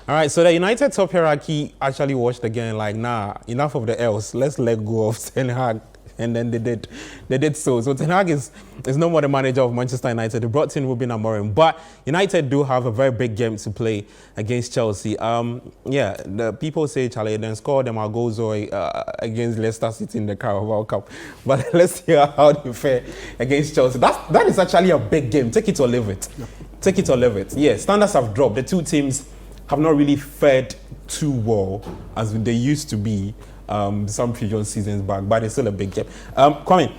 All right, so the United top hierarchy actually watched again, like, nah, enough of the else. Let's let go of Ten Hag. And then they did so. So Ten Hag is no more the manager of Manchester United. They brought in Ruud Amorim. But United do have a very big game to play against Chelsea. Yeah, the people say, Charlie, then score them our goals against Leicester City in the Carabao Cup. But let's hear how they fare against Chelsea. That is actually a big game. Take it or leave it. Yeah. Take it or leave it. Yeah, standards have dropped. The two teams have not really fared too well as they used to be some previous seasons back, but it's still a big game. Kwame,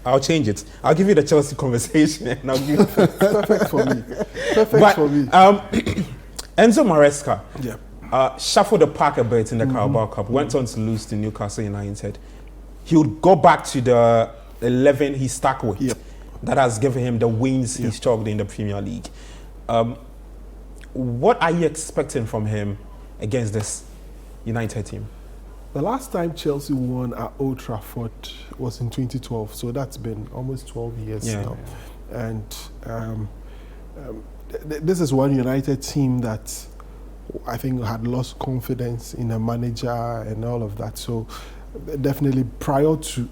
I'll change it. I'll give you the Chelsea conversation and I'll give you perfect for me. Perfect for me. Enzo Maresca yeah. shuffled the pack a bit in the Carabao Cup, went on to lose to Newcastle United. He would go back to the 11 he stuck with. Yep. That has given him the wins he's struggled in the Premier League. What are you expecting from him against this United team? The last time Chelsea won at Old Trafford was in 2012, so that's been almost 12 years now. Yeah. And this is one United team that I think had lost confidence in the manager and all of that. So definitely prior to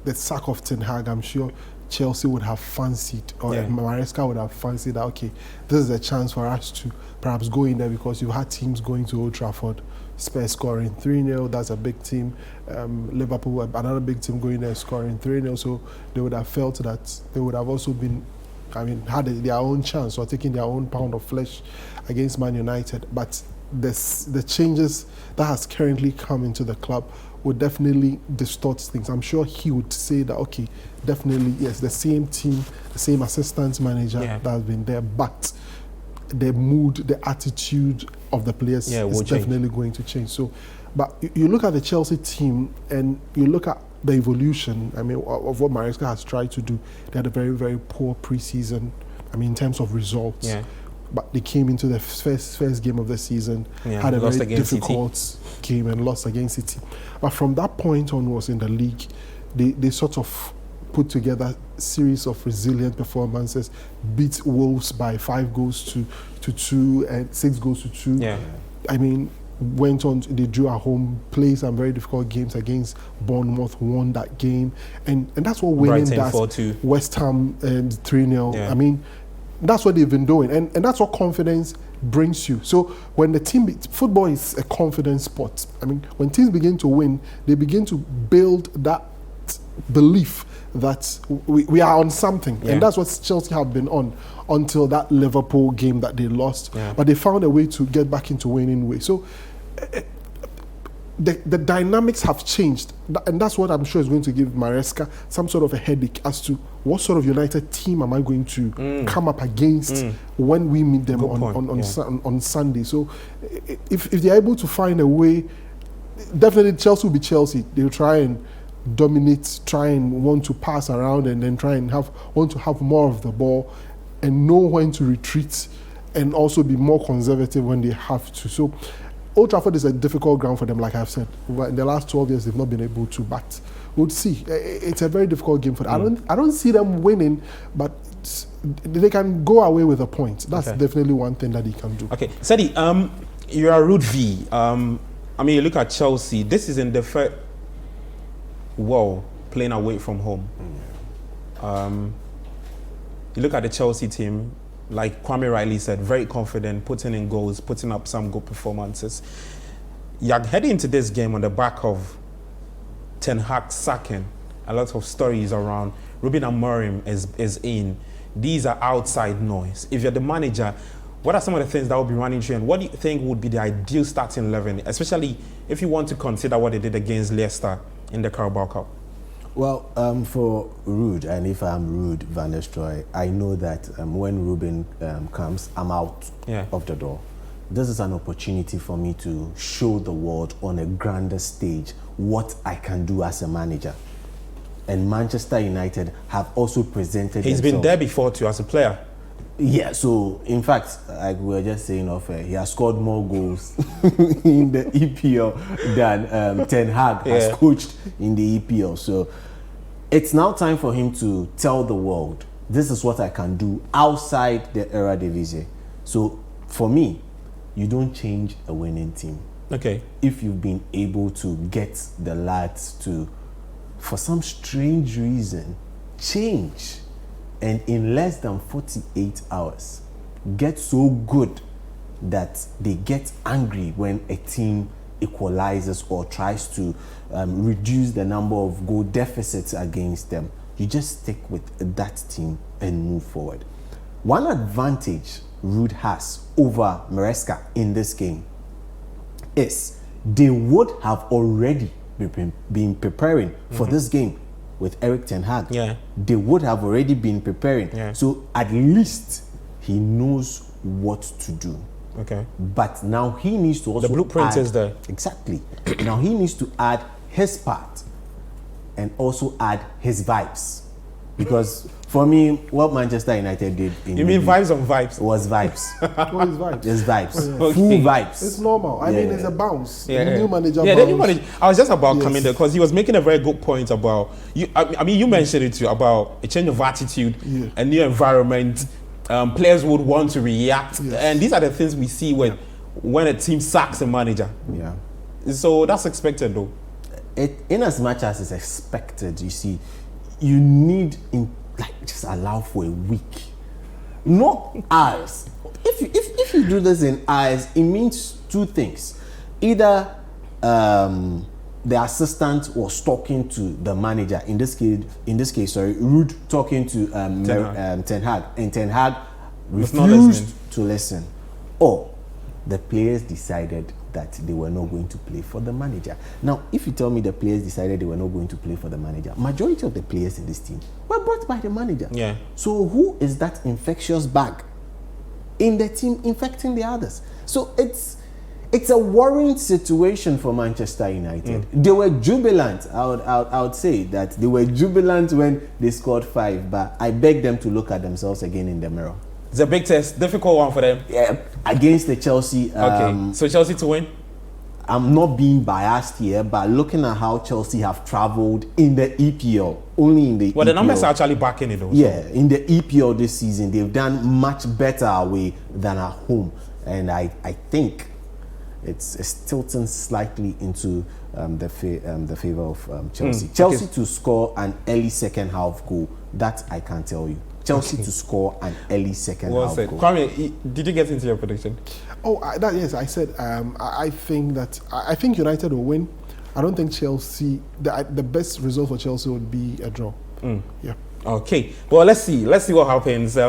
the sack of Ten Hag, I'm sure Chelsea would have fancied, or Maresca would have fancied that, okay, this is a chance for us to perhaps go in there, because you've had teams going to Old Trafford, Spurs scoring 3-0, that's a big team. Liverpool, another big team going there scoring 3-0, so they would have felt that they would have also been, had their own chance or taking their own pound of flesh against Man United. But the changes that has currently come into the club would definitely distort things. I'm sure he would say that, okay, definitely, yes, the same team, the same assistant manager that has been there, but the mood, the attitude of the players is definitely going to change. So, but you look at the Chelsea team and you look at the evolution, of what Maresca has tried to do. They had a very, very poor pre-season, in terms of results. Yeah. But they came into the first game of the season, had a very difficult game and lost against Citi. But from that point onwards in the league, they sort of put together a series of resilient performances, beat Wolves by 5 goals to 2 and 6 goals to 2. Yeah. Went on, they drew at home, played some very difficult games against Bournemouth, won that game. And that's what winning does. 4-2. West Ham 3-0. Yeah. That's what they've been doing, and that's what confidence brings you. So when the team, football is a confidence sport. When teams begin to win, they begin to build that belief that we are on something, and that's what Chelsea have been on until that Liverpool game that they lost. Yeah. But they found a way to get back into winning way. So the dynamics have changed, and that's what I'm sure is going to give Maresca some sort of a headache as to what sort of United team am I going to come up against when we meet them on Sunday. So if they're able to find a way, definitely Chelsea will be Chelsea. They'll try and dominate, try and want to pass around, and then try and want to have more of the ball and know when to retreat, and also be more conservative when they have to. So Old Trafford is a difficult ground for them, like I've said. In the last 12 years, they've not been able to, but we'll see. It's a very difficult game for them. I don't see them winning, but they can go away with a point. That's definitely one thing that they can do. Okay, Sadi, you're a Ruud V. You look at Chelsea. This is in the first playing away from home. You look at the Chelsea team, like Kwame rightly said, very confident, putting in goals, putting up some good performances. You're heading into this game on the back of Ten Hag sacking. A lot of stories around Ruud Amorim is in. These are outside noise. If you're the manager, what are some of the things that will be running through, and what do you think would be the ideal starting 11, especially if you want to consider what they did against Leicester in the Carabao Cup? Well, for Ruud, and if I'm Ruud van der Stroy, I know that when Ruben comes, I'm out of the door. This is an opportunity for me to show the world on a grander stage what I can do as a manager. And Manchester United have also presented He's been there before too as a player. Yeah, so in fact, like we were just saying off air, he has scored more goals in the EPL than Ten Hag has coached in the EPL. So it's now time for him to tell the world, this is what I can do outside the Eredivisie. So for me, you don't change a winning team. Okay. If you've been able to get the lads to, for some strange reason, change, and in less than 48 hours, get so good that they get angry when a team equalizes or tries to reduce the number of goal deficits against them. You just stick with that team and move forward. One advantage Ruud has over Maresca in this game is they would have already been preparing for this game with Erik ten Hag. Yeah. They would have already been preparing. Yeah. So at least he knows what to do. Okay. But now he needs to also The blueprint add, is there. Exactly. Now he needs to add his part and also add his vibes. Because for me, what Manchester United did in You mean vibes on vibes? was vibes. What is vibes? Just vibes. Okay. Full vibes. It's normal. I mean, it's a bounce. Yeah, The new manager yeah, bounce. the new manager. I was just about Yes. coming there because he was making a very good point about you. I mean, you mentioned it too about a change of attitude, Yeah. a new environment. Players would want to react, Yes. and these are the things we see when a team sacks a manager. Yeah. So that's expected, though. In as much as it's expected, you see, you need just allow for a week, not hours. If you do this in hours, it means two things: either the assistant was talking to the manager. In this case, Ruud talking to Ten Hag, and Ten Hag refused to listen, or the players decided that they were not going to play for the manager. Now, if you tell me the players decided they were not going to play for the manager, majority of the players in this team were brought by the manager. Yeah. So who is that infectious bag in the team infecting the others? So it's a worrying situation for Manchester United. They were jubilant. I would say that they were jubilant when they scored 5, but I beg them to look at themselves again in the mirror. It's a big test, difficult one for them. Yeah, against the Chelsea. Okay, so Chelsea to win? I'm not being biased here, but looking at how Chelsea have travelled in the EPL, only in the Well, EPL. the numbers are actually backing it, though. Yeah, in the EPL this season, they've done much better away than at home. And I think it's tilting slightly into the favour of Chelsea. Chelsea to score an early second half goal, that I can tell you. Chelsea to score an early second half goal. Kwame, did you get into your prediction? Oh, yes, I said I think United will win. I don't think Chelsea. The best result for Chelsea would be a draw. Yeah. Okay. Well, let's see what happens.